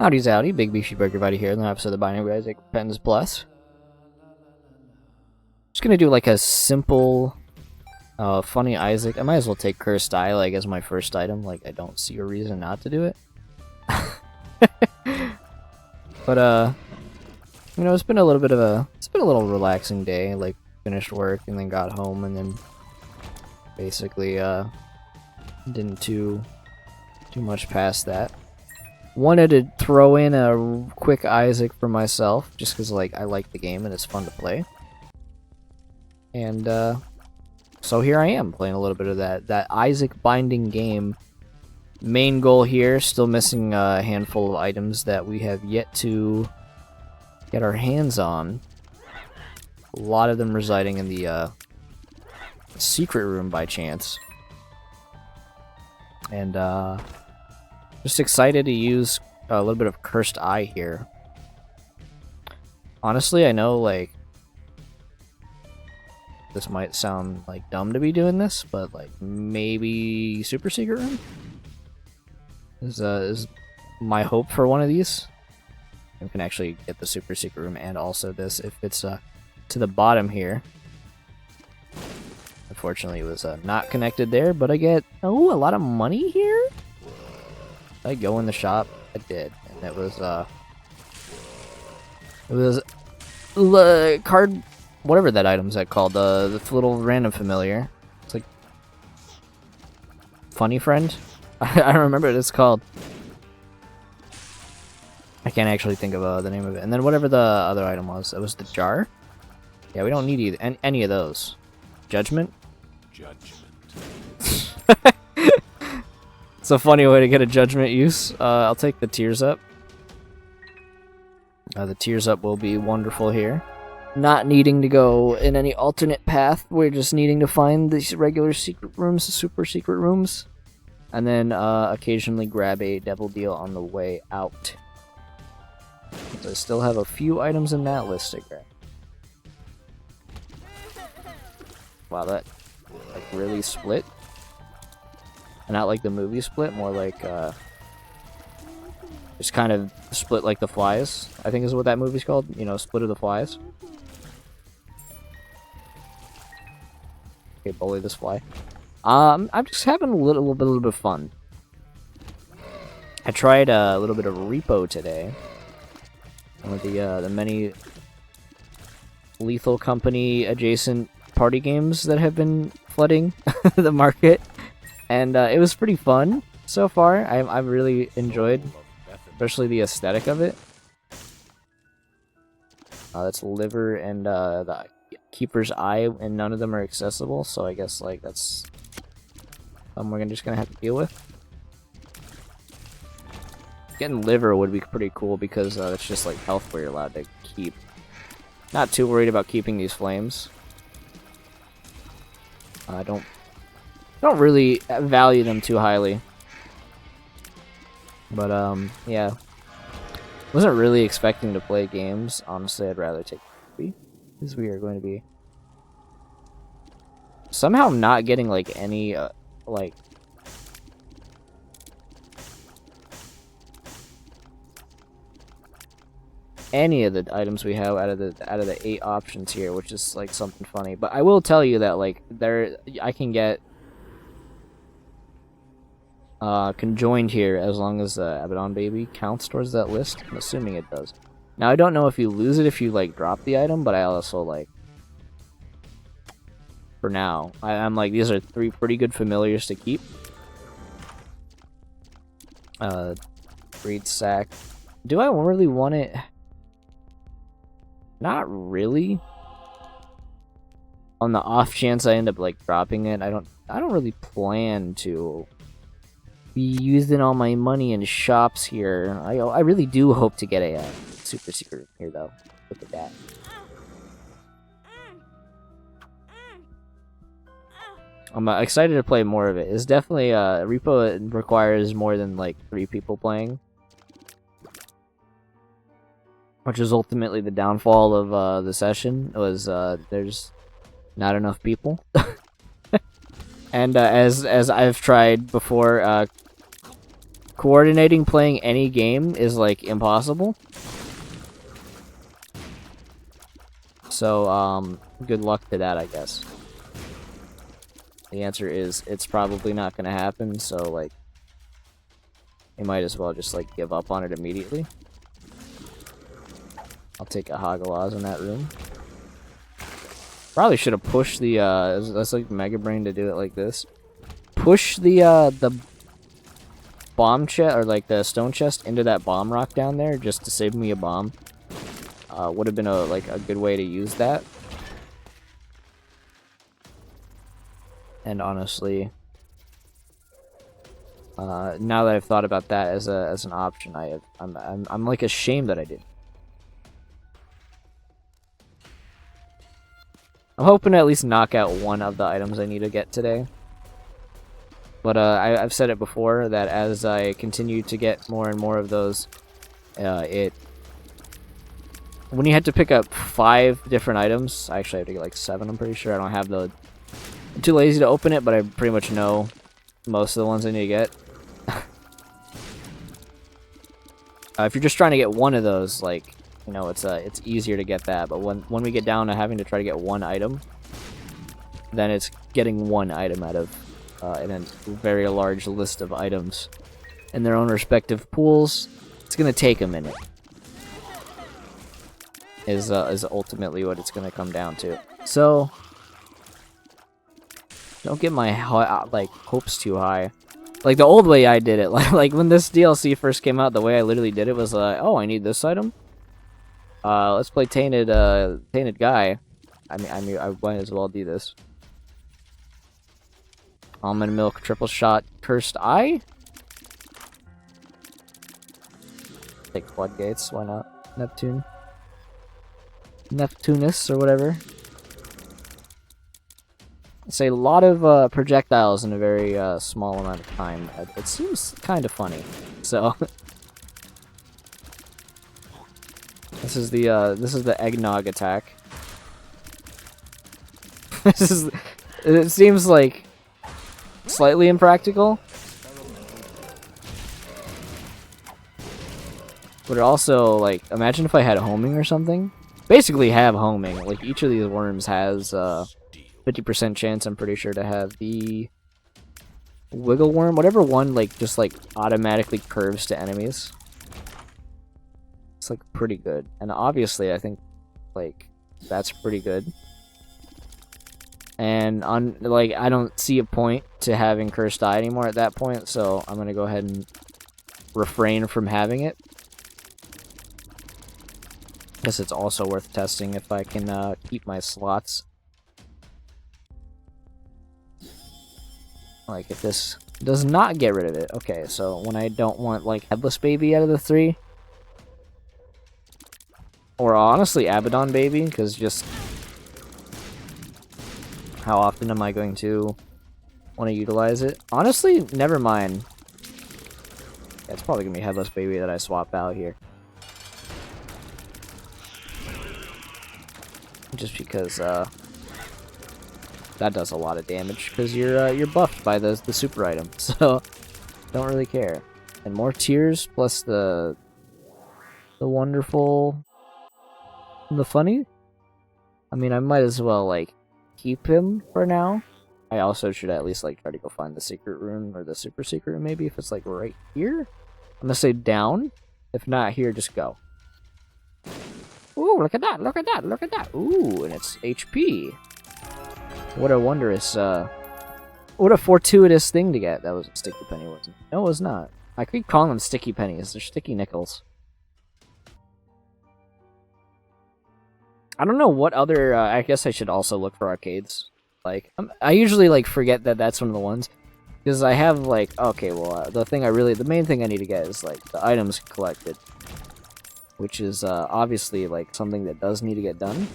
Howdy, Big Beefy Burger Buddy here in the episode of Binary Isaac Pens Plus. Just gonna do like a simple, funny Isaac. I might as well take Cursed Eye like as my first item. Like I don't see a reason not to do it. But you know, it's been a little relaxing day. Like finished work and then got home and then basically didn't too much past that. Wanted to throw in a quick Isaac for myself, just because like I like the game and it's fun to play. And so here I am playing a little bit of that Isaac binding game. Main goal here, still missing a handful of items that we have yet to get our hands on. A lot of them residing in the secret room by chance. And just excited to use a little bit of Cursed Eye here. Honestly, I know like this might sound like dumb to be doing this, but like maybe Super Secret Room is my hope for one of these. We can actually get the Super Secret Room and also this if it's to the bottom here. Unfortunately, it was not connected there, but I get a lot of money here. Did I go in the shop? I did, and it was card, whatever that item's called, the little random familiar. It's like Funny Friend. I don't remember what it's called. I can't actually think of the name of it. And then whatever the other item was, it was the jar. Yeah, we don't need any of those. Judgment. It's a funny way to get a judgment use. I'll take the tears up. The tears up will be wonderful here. Not needing to go in any alternate path. We're just needing to find these regular secret rooms, the super secret rooms. And then occasionally grab a devil deal on the way out. So I still have a few items in that list to grab. Wow, that like really split. Not like the movie Split, more like just kind of split like the Flies, I think is what that movie's called. You know, Split of the Flies. Okay, bully this fly. I'm just having a little bit of fun. I tried a little bit of Repo today. One of the many Lethal Company adjacent party games that have been flooding the market. And it was pretty fun so far. I've really enjoyed, especially the aesthetic of it. That's liver and the Keeper's Eye, and none of them are accessible. So I guess like that's something we're just gonna have to deal with. Getting liver would be pretty cool because it's just like health where you're allowed to keep. Not too worried about keeping these flames. I don't really value them too highly. But, yeah. Wasn't really expecting to play games. Honestly, I'd rather take Beefy, because we are going to be somehow not getting, like, any, like... any of the items we have out of the 8 options here, which is, like, something funny. But I will tell you that, like, I can get conjoined here as long as Abaddon Baby counts towards that list. I'm assuming it does. Now I don't know if you lose it if you like drop the item, but I also like for now I'm like these are 3 pretty good familiars to keep. Breed Sack. Do I really want it? Not really. On the off chance I end up like dropping it, I don't really plan to be using all my money in shops here. I really do hope to get a super secret here though. Look at that. I'm excited to play more of it. It's definitely Repo requires more than like 3 people playing, which is ultimately the downfall of the session. Was there's not enough people. And as I've tried before, coordinating playing any game is like impossible. So, good luck to that, I guess. The answer is it's probably not gonna happen, so like you might as well just like give up on it immediately. I'll take a Hagalaz in that room. Probably should have pushed the that's like Mega Brain to do it like this. Push the bomb chest or like the stone chest into that bomb rock down there just to save me a bomb. Would have been a good way to use that. And honestly, now that I've thought about that as an option, I'm like ashamed that I did. I'm hoping to at least knock out one of the items I need to get today. But I've said it before that as I continue to get more and more of those, when you had to pick up 5 different items, I actually have to get like 7. I'm pretty sure I don't have I'm too lazy to open it, but I pretty much know most of the ones I need to get. If you're just trying to get one of those, like, you know, it's easier to get that. But when we get down to having to try to get one item, then it's getting one item out of a very large list of items in their own respective pools. It's gonna take a minute. Is ultimately what it's gonna come down to. So don't get my hopes too high. Like the old way I did it, like when this DLC first came out, the way I literally did it was oh, I need this item. Let's play Tainted Guy. I might as well do this. Almond Milk, Triple Shot, Cursed Eye? Take Floodgates, why not? Neptunus, or whatever. It's a lot of projectiles in a very small amount of time. It seems kind of funny, so... This is the eggnog attack. It seems like slightly impractical, but it also, like, imagine if I had homing or something. Basically have homing. Like each of these worms has 50% chance, I'm pretty sure, to have the wiggle worm, whatever one like just like automatically curves to enemies. It's like pretty good, and obviously I think like that's pretty good. And on like I don't see a point to having Cursed Eye anymore at that point, so I'm gonna go ahead and refrain from having it. Guess it's also worth testing if I can keep my slots. Like if this does not get rid of it. Okay, so when I don't want like Headless Baby out of the 3. Or honestly, Abaddon Baby, because just how often am I going to want to utilize it? Honestly, never mind. Yeah, it's probably going to be Headless Baby that I swap out here. Just because that does a lot of damage, because you're buffed by the super item, so don't really care. And more tears plus the wonderful... the funny? I mean, I might as well, like, keep him for now. I also should at least, like, try to go find the secret room, or the super secret room, maybe, if it's, like, right here? I'm gonna say down. If not here, just go. Ooh, look at that, look at that, look at that. Ooh, and it's HP. What a wondrous, what a fortuitous thing to get. That was a sticky penny, wasn't it? No, it was not. I keep calling them sticky pennies. They're sticky nickels. I don't know what other, I guess I should also look for arcades. Like, I usually, like, forget that that's one of the ones. Because I have, like, okay, well, the main thing I need to get is, like, the items collected. Which is, obviously, like, something that does need to get done.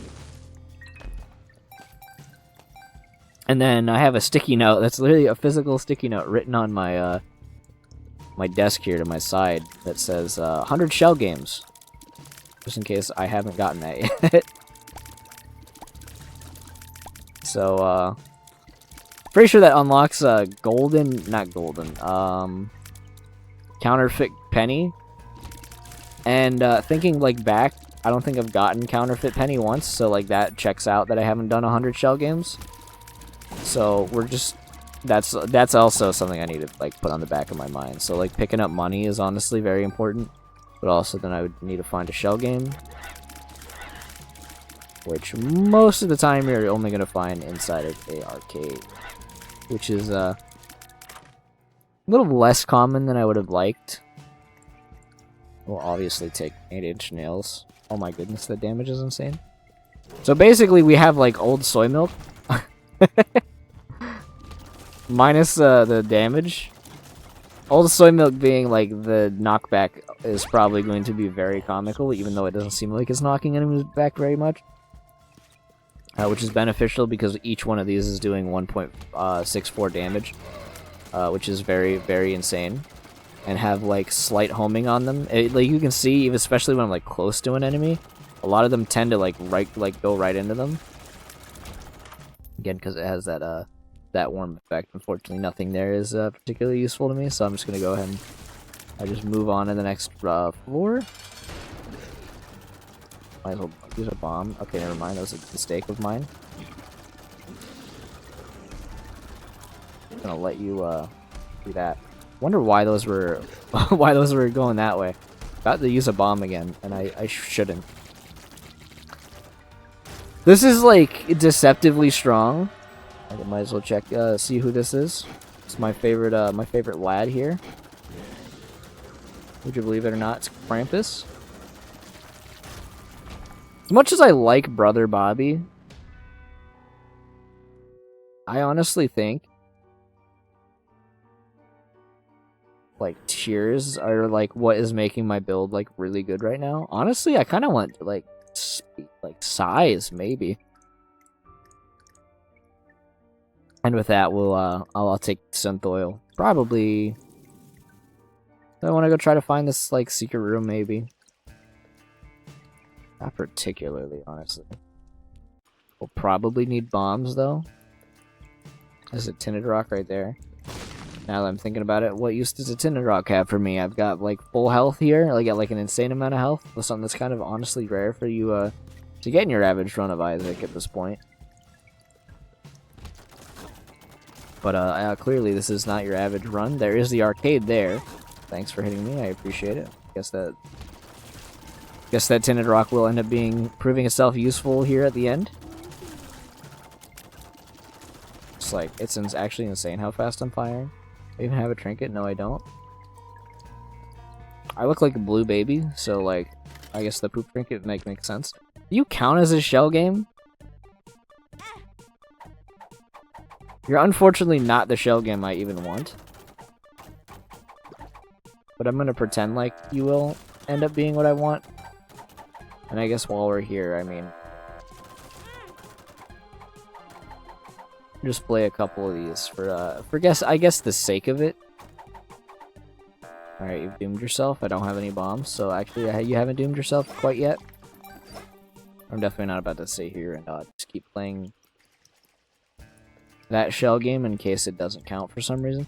And then I have a sticky note, that's literally a physical sticky note written on my, my desk here to my side that says, 100 shell games. Just in case I haven't gotten that yet. So, pretty sure that unlocks, not golden, counterfeit penny. And thinking like back, I don't think I've gotten counterfeit penny once, so like that checks out that I haven't done 100 shell games. So we're just that's also something I need to like put on the back of my mind. So like picking up money is honestly very important, but also then I would need to find a shell game, which most of the time you're only gonna find inside of a arcade, which is a little less common than I would have liked. We'll obviously take 8-inch nails. Oh my goodness, the damage is insane. So basically we have like old soy milk. Minus the damage. Old soy milk being like the knockback is probably going to be very comical, even though it doesn't seem like it's knocking enemies back very much. Which is beneficial because each one of these is doing 1.64 damage. Which is very, very insane. And have like slight homing on them. Like you can see, especially when I'm like close to an enemy, a lot of them tend to like go right into them. Again, because it has that warm effect. Unfortunately, nothing there is particularly useful to me, so I'm just gonna go ahead and just move on to the next floor. Might as well use a bomb. Okay, never mind. That was a mistake of mine. I'm gonna let you do that. Wonder why those were going that way. Got to use a bomb again, and I shouldn't. This is like deceptively strong. I might as well check see who this is. It's my favorite lad here. Would you believe it or not? It's Krampus. As much as I like Brother Bobby, I honestly think like tears are like what is making my build like really good right now. Honestly, I kind of want like size maybe. And with that, we'll I'll take synth oil. Probably I want to go try to find this like secret room maybe. Not particularly, honestly. We'll probably need bombs though. There's a tinted rock right there. Now that I'm thinking about it, what use does a tinted rock have for me? I've got like full health here. I got like an insane amount of health with something that's kind of honestly rare for you to get in your average run of Isaac at this point. But clearly this is not your average run. There is the arcade there. Thanks for hitting me. I appreciate it. Guess that tinted rock will end up proving itself useful here at the end. It's like it's actually insane how fast I'm firing. I even have a trinket? No, I don't. I look like a blue baby, so like, I guess the poop trinket makes sense. Do you count as a shell game? You're unfortunately not the shell game I even want. But I'm gonna pretend like you will end up being what I want. And I guess while we're here, I mean, just play a couple of these for I guess the sake of it. Alright, you've doomed yourself. I don't have any bombs, so actually you haven't doomed yourself quite yet. I'm definitely not about to stay here and just keep playing that shell game in case it doesn't count for some reason.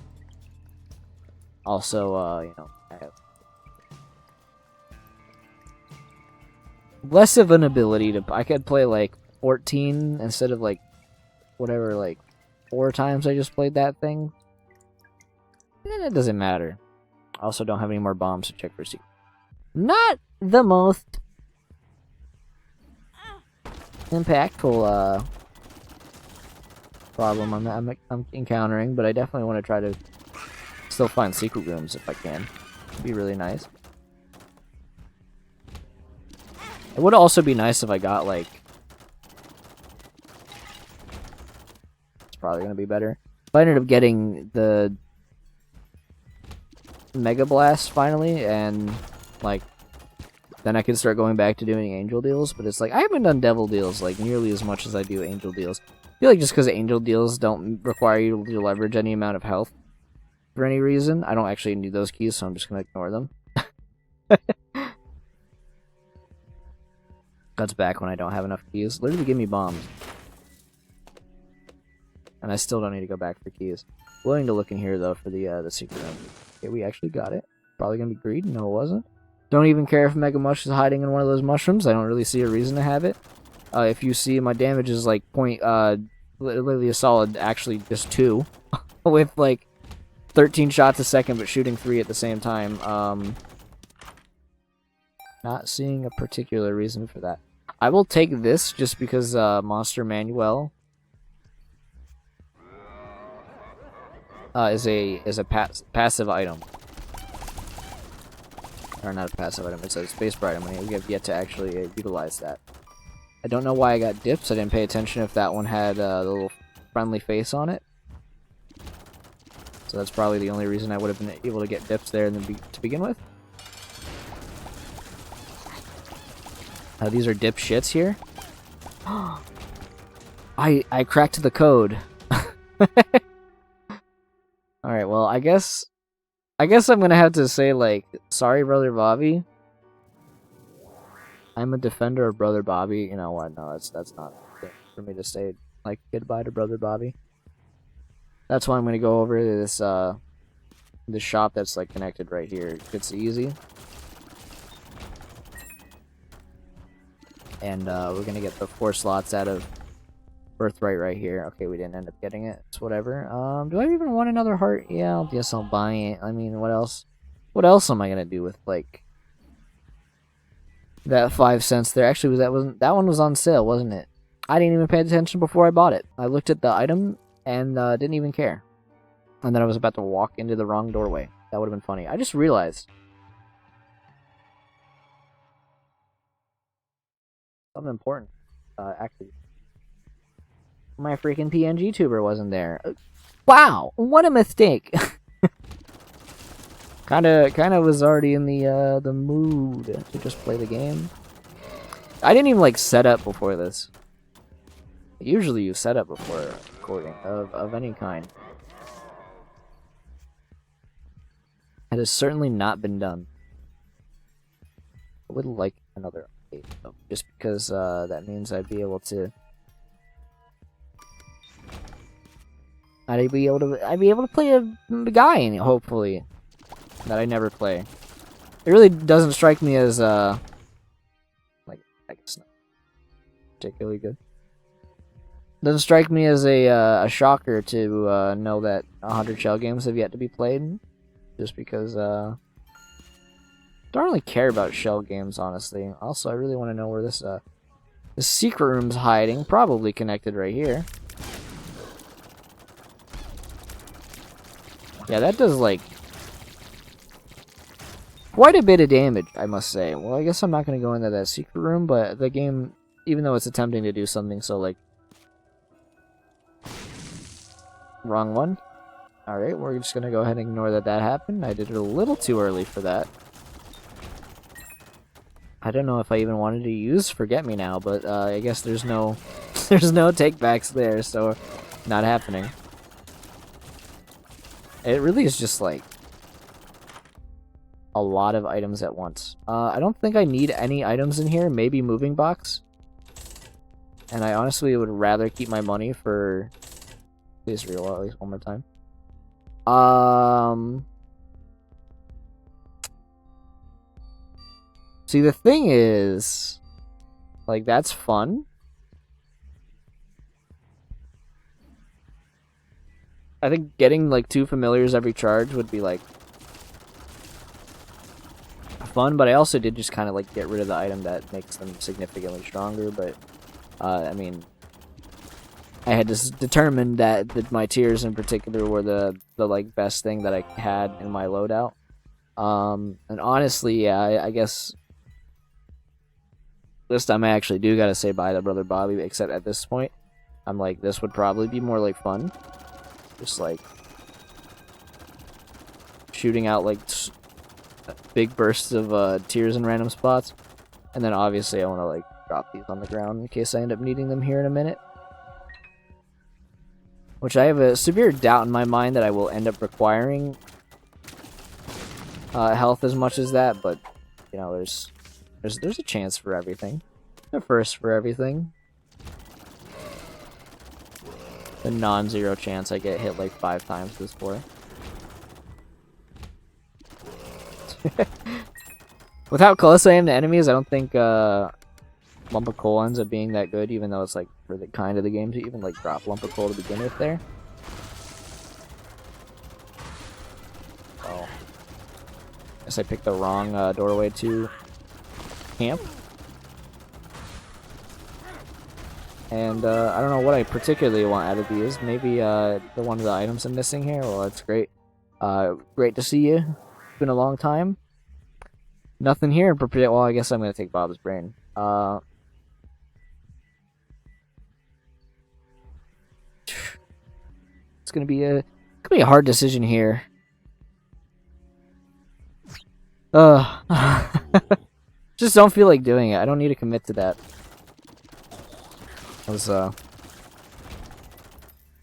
Also, you know, I have less of an ability to... I could play like 14 instead of like whatever, like 4 times I just played that thing. And it doesn't matter. I also don't have any more bombs to check for secret. Not the most impactful problem I'm encountering, but I definitely want to try to still find secret rooms if I can. It'd be really nice. It would also be nice if I got like... It's probably going to be better. If I ended up getting the Mega Blast finally, and like then I could start going back to doing angel deals, but it's like I haven't done devil deals like nearly as much as I do angel deals. I feel like just because angel deals don't require you to leverage any amount of health for any reason, I don't actually need those keys, so I'm just gonna ignore them. That's back when I don't have enough keys. Literally give me bombs. And I still don't need to go back for keys. Willing to look in here though for the secret room. Okay, we actually got it. Probably gonna be greed. No, it wasn't. Don't even care if Mega Mush is hiding in one of those mushrooms. I don't really see a reason to have it. If you see, my damage is like literally a solid, actually just 2, with like 13 shots a second, but shooting 3 at the same time. Not seeing a particular reason for that. I will take this just because Monster Manuel is a passive item. Or not a passive item, it's a spacebar item, and we have yet to actually utilize that. I don't know why I got dips. I didn't pay attention if that one had the little friendly face on it. So that's probably the only reason I would have been able to get dips there to begin with. These are dip shits here. I cracked the code. Alright, well, I guess I'm gonna have to say, like, sorry, Brother Bobby. I'm a defender of Brother Bobby. You know what? No, that's not a thing for me to say, like, goodbye to Brother Bobby. That's why I'm gonna go over to this shop that's, like, connected right here. It's easy. And we're gonna get the 4 slots out of Birthright right here. Okay, we didn't end up getting it. It's whatever. Do I even want another heart? Yeah, I guess I'll buy it. I mean, what else? What else am I gonna do with, like, that 5 cents there? Actually, that one was on sale, wasn't it? I didn't even pay attention before I bought it. I looked at the item and didn't even care. And then I was about to walk into the wrong doorway. That would have been funny. I just realized something important. Actually, my freaking PNG tuber wasn't there. Wow, what a mistake. Kinda was already in the mood to just play the game. I didn't even, like, set up before this. Usually you set up before recording of any kind. It has certainly not been done. I would like another update, though, just because that means I'd be able to play a guy, hopefully, that I never play. It really doesn't strike me as like, I guess not particularly good. Doesn't strike me as a shocker to know that 100 shell games have yet to be played, just because don't really care about shell games, honestly. Also, I really want to know where this secret room's hiding. Probably connected right here. Yeah, that does, like, quite a bit of damage, I must say. Well, I guess I'm not going to go into that secret room, but the game, even though it's attempting to do something so, like... Wrong one. Alright, we're just going to go ahead and ignore that happened. I did it a little too early for that. I don't know if I even wanted to use Forget Me Now, but I guess there's no takebacks there, so not happening. It really is just, like, a lot of items at once. I don't think I need any items in here. Maybe moving box. And I honestly would rather keep my money for... Please reroll at least one more time. See, the thing is... Like, that's fun. I think getting, like, 2 familiars every charge would be, like, fun, but I also did just kind of, like, get rid of the item that makes them significantly stronger, but, I mean, I had to determine that my tiers in particular were the like, best thing that I had in my loadout. And honestly, yeah, I guess this time I actually do gotta say bye to Brother Bobby, except at this point, I'm like, this would probably be more, like, fun. Just, like, shooting out, like, big bursts of tears in random spots. And then, obviously, I want to, like, drop these on the ground in case I end up needing them here in a minute. Which I have a severe doubt in my mind that I will end up requiring health as much as that. But, you know, there's a chance for everything. A first for everything. The non-zero chance I get hit like 5 times this for. With how close I am to enemies, I don't think Lump of Coal ends up being that good, even though it's like for the kind of the game to even like drop Lump of Coal to begin with there. Oh. Guess I picked the wrong doorway to camp. And I don't know what I particularly want out of these. Maybe the one of the items I'm missing here. Well, that's great. Great to see you. It's been a long time. Nothing here. Well, I guess I'm gonna take Bob's brain. It's gonna be a hard decision here. Just don't feel like doing it. I don't need to commit to that. That was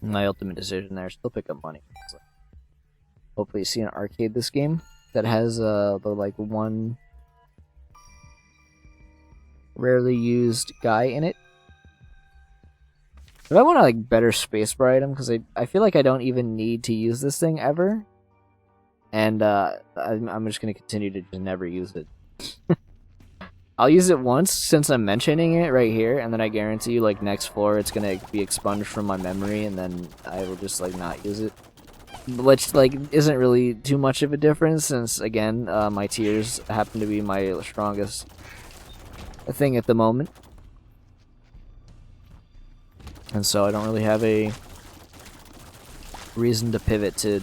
my ultimate decision there. Still pick up money. So, hopefully see an arcade this game that has the like one rarely used guy in it. If I want a like better spacebar item, because I feel like I don't even need to use this thing ever, and I'm just gonna continue to just never use it. I'll use it once since I'm mentioning it right here, and then I guarantee you, like, next floor it's gonna be expunged from my memory, and then I will just, like, not use it. Which, like, isn't really too much of a difference, since, again, my tiers happen to be my strongest thing at the moment. And so I don't really have a reason to pivot to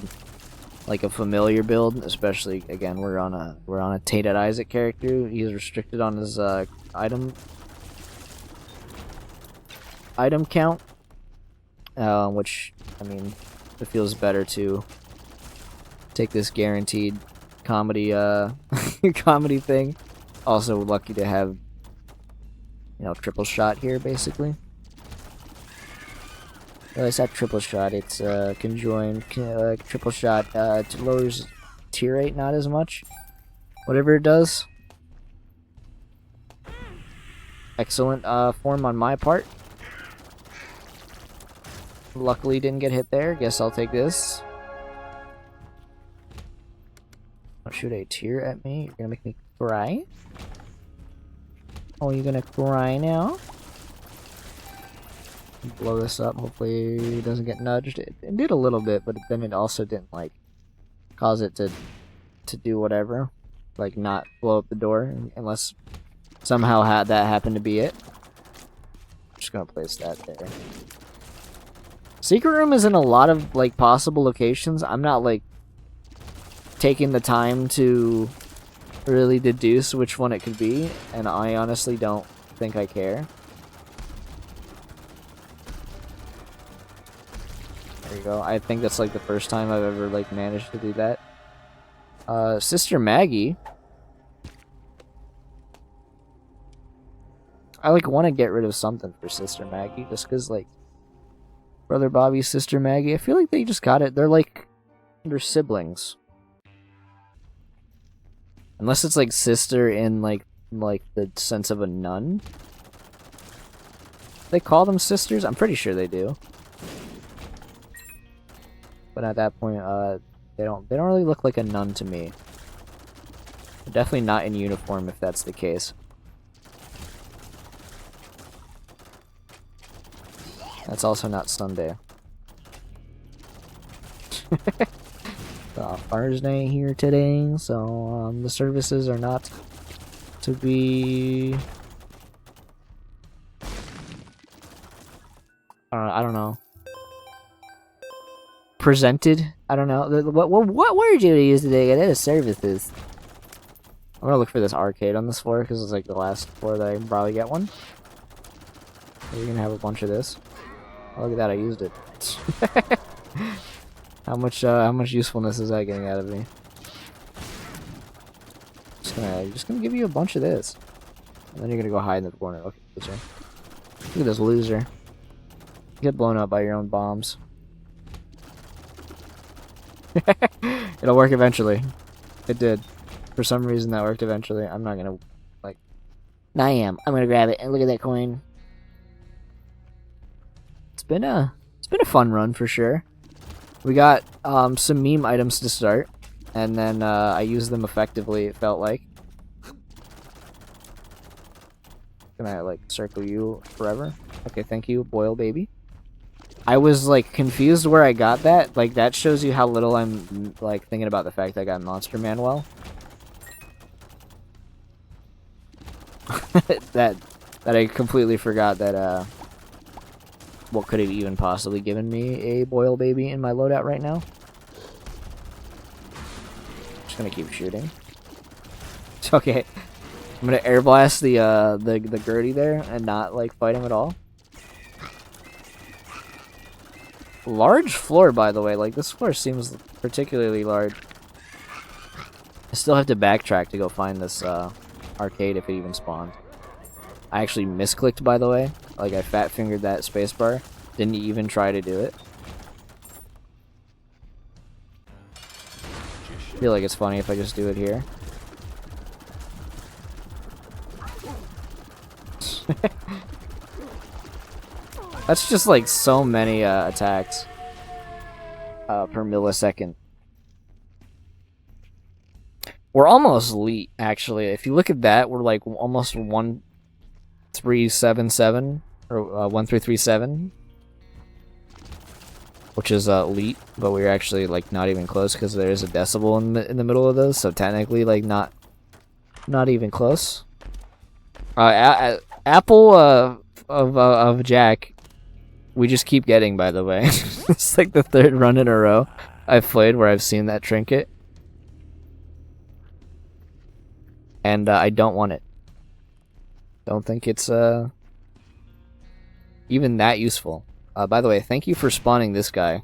like a familiar build, especially again we're on a Tated Isaac character. He's restricted on his item count, which I mean it feels better to take this guaranteed comedy comedy thing. Also lucky to have, you know, triple shot here basically. It's not triple shot, it's conjoined triple shot. Lowers tier rate not as much. Whatever it does. Excellent form on my part. Luckily didn't get hit there. Guess I'll take this. Don't shoot a tear at me. You're gonna make me cry? Oh, you're gonna cry now? Blow this up. Hopefully it doesn't get nudged. It did a little bit, but then it also didn't like cause it to do whatever, like not blow up the door, unless somehow that happened to be it. I'm just gonna place that there. Secret room is in a lot of like possible locations. I'm not like taking the time to really deduce which one it could be, and I honestly don't think I care. There you go. I think that's like the first time I've ever like managed to do that. Sister Maggie. I like want to get rid of something for Sister Maggie just because like Brother Bobby's Sister Maggie. I feel like they just got it. They're siblings. Unless it's like sister in like the sense of a nun. They call them sisters? I'm pretty sure they do. But at that point, they don't really look like a nun to me. They're definitely not in uniform if that's the case. That's also not Sunday. Father's Day here today, so the services are not to be. I don't know. Presented. I don't know. What word do you use today? That is services. I'm gonna look for this arcade on this floor because it's like the last floor that I can probably get one. You're gonna have a bunch of this. Oh, look at that! I used it. How much usefulness is that getting out of me? Just gonna give you a bunch of this, and then you're gonna go hide in the corner. Okay, loser. Look at this loser. Get blown up by your own bombs. It'll work eventually. It did. For some reason that worked eventually. I'm not gonna like. I am. I'm gonna grab it and look at that coin. It's been a fun run for sure. We got some meme items to start. and then I used them effectively, it felt like. Can I, like, circle you forever? Okay, thank you, Boil Baby. I was, like, confused where I got that. Like, that shows you how little I'm, like, thinking about the fact I got Monster Manuel. that I completely forgot that, what could have even possibly given me a Boil Baby in my loadout right now. Just gonna keep shooting. Okay. I'm gonna air blast the Gertie there and not like fight him at all. Large floor, by the way. Like, this floor seems particularly large. I still have to backtrack to go find this arcade if it even spawned. I actually misclicked, by the way. Like, I fat fingered that spacebar. Didn't even try to do it. I feel like it's funny if I just do it here. That's just like so many attacks per millisecond. We're almost elite, actually. If you look at that, we're like almost 1377 or 1337, which is elite. But we're actually like not even close because there is a decibel in the middle of those, so technically like not even close. Apple of Jack. We just keep getting, by the way. It's like the third run in a row I've played where I've seen that trinket. And I don't want it. Don't think it's even that useful. By the way, thank you for spawning this guy.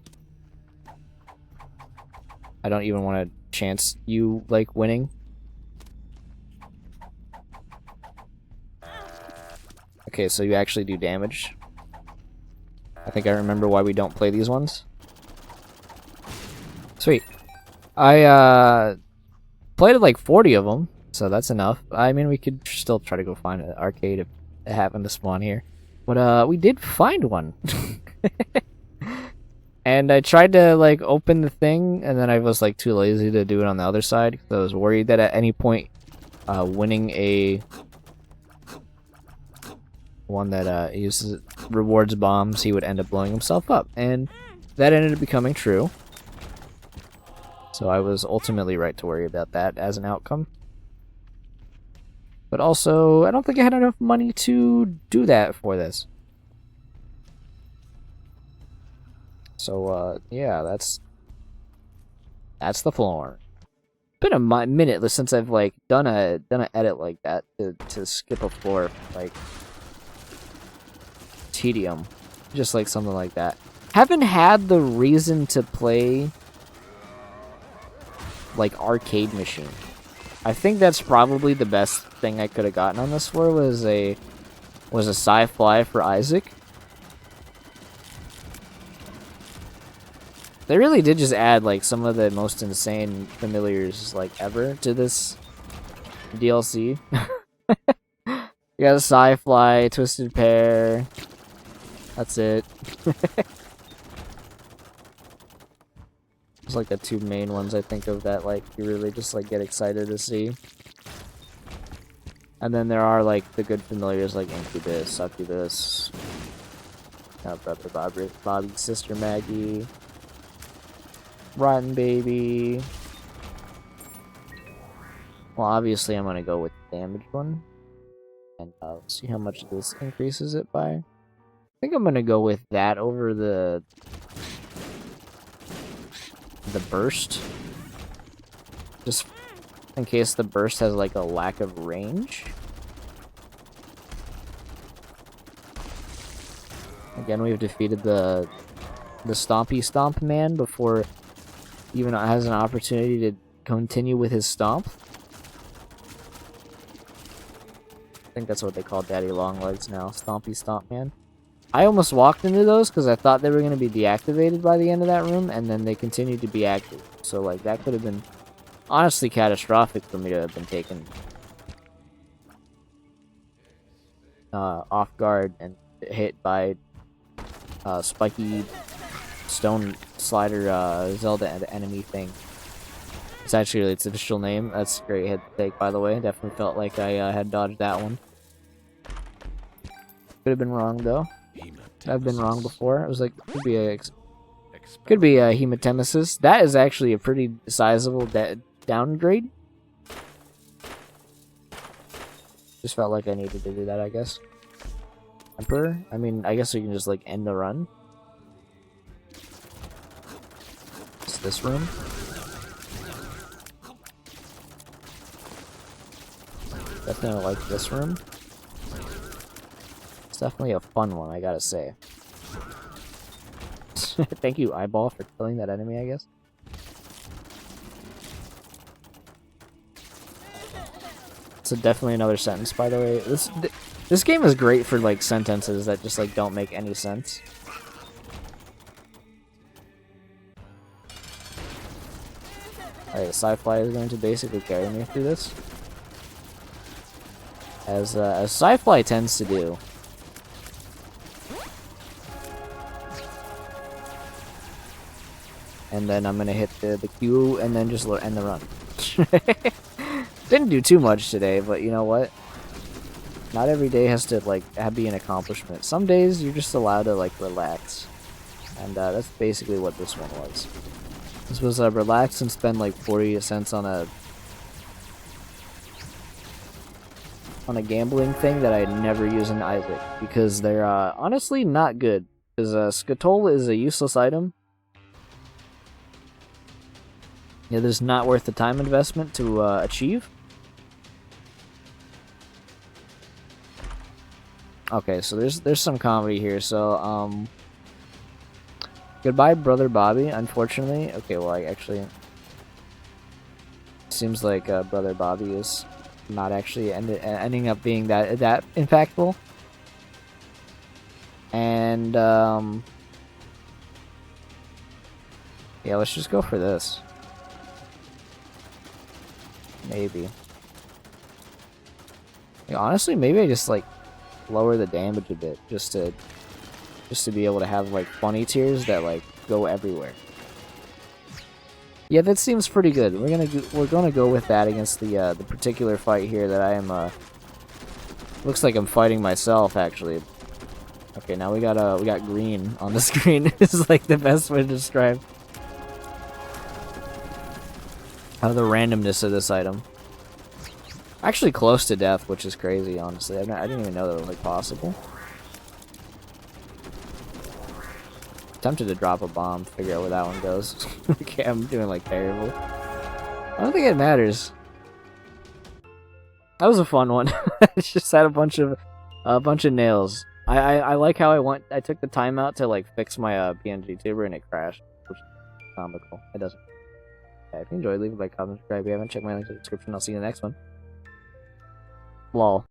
I don't even want to chance you, like, winning. Okay, so you actually do damage. I think I remember why we don't play these ones. Sweet. I played like 40 of them, so that's enough. I mean, we could still try to go find an arcade if it happened to spawn here. But we did find one. And I tried to like open the thing, and then I was like too lazy to do it on the other side because I was worried that at any point winning a one that uses rewards bombs, he would end up blowing himself up, and that ended up becoming true. So I was ultimately right to worry about that as an outcome. But also, I don't think I had enough money to do that for this. So yeah, that's the floor. Been a minute since I've like done a edit like that to skip a floor, like tedium, just like something like that. Haven't had the reason to play like arcade machine. I think that's probably the best thing I could have gotten on this floor was a sci-fi for Isaac. They really did just add like some of the most insane familiars like ever to this DLC. You got a sci-fi, Twisted Pair. That's it. It's like the two main ones I think of that like you really just like get excited to see. And then there are like the good familiars like Incubus, Succubus, Brother Bobby, Sister Maggie, Rotten Baby. Well, obviously I'm gonna go with the damaged one, and see how much this increases it by. I think I'm gonna go with that over the burst, just in case the burst has like a lack of range. Again, we've defeated the Stompy Stomp man before he even has an opportunity to continue with his stomp. I think that's what they call Daddy Longlegs now, Stompy Stomp man. I almost walked into those because I thought they were going to be deactivated by the end of that room, and then they continued to be active. So, like, that could have been honestly catastrophic for me to have been taken off guard and hit by spiky stone slider Zelda enemy thing. It's actually its official name. That's a great hit to take, by the way. Definitely felt like I had dodged that one. Could have been wrong though. I've been wrong before. It was like could be a hematemesis. That is actually a pretty sizable downgrade. Just felt like I needed to do that, I guess. Emperor? I mean, I guess we can just like end the run. It's this room. Definitely like this room. It's definitely a fun one, I gotta say. Thank you, Eyeball, for killing that enemy, I guess. So definitely another sentence, by the way. This game is great for like sentences that just like don't make any sense. Alright, Sci-Fi is going to basically carry me through this. As Sci-Fi tends to do. And then I'm gonna hit the Q and then just end the run. Didn't do too much today, but you know what? Not every day has to like be an accomplishment. Some days you're just allowed to like relax, and that's basically what this one was. This was relax and spend like 40 cents on a gambling thing that I'd never use in Isaac because they're honestly not good. Because Scatola is a useless item. It is not worth the time investment to achieve. Okay, so there's some comedy here. So goodbye, Brother Bobby. Unfortunately, okay. Well, I actually seems like Brother Bobby is not actually ending up being that impactful. And yeah, let's just go for this. Maybe. Like, honestly, maybe I just like lower the damage a bit just to be able to have like funny tears that like go everywhere. Yeah, that seems pretty good. We're gonna go with that against the particular fight here that I am looks like I'm fighting myself actually. Okay, now we got green on the screen. This is like the best way to describe the randomness of this item. Actually close to death, which is crazy, honestly. I didn't even know that was like possible. Tempted to drop a bomb, figure out where that one goes. Okay, I'm doing like terrible. I don't think it matters. That was a fun one. It just had a bunch of nails. I like how I took the time out to like fix my PNG tuber and it crashed, which is comical. It doesn't. Yeah, if you enjoyed, leave a like, comment, subscribe. If you haven't, check my link in the description. I'll see you in the next one. Lol.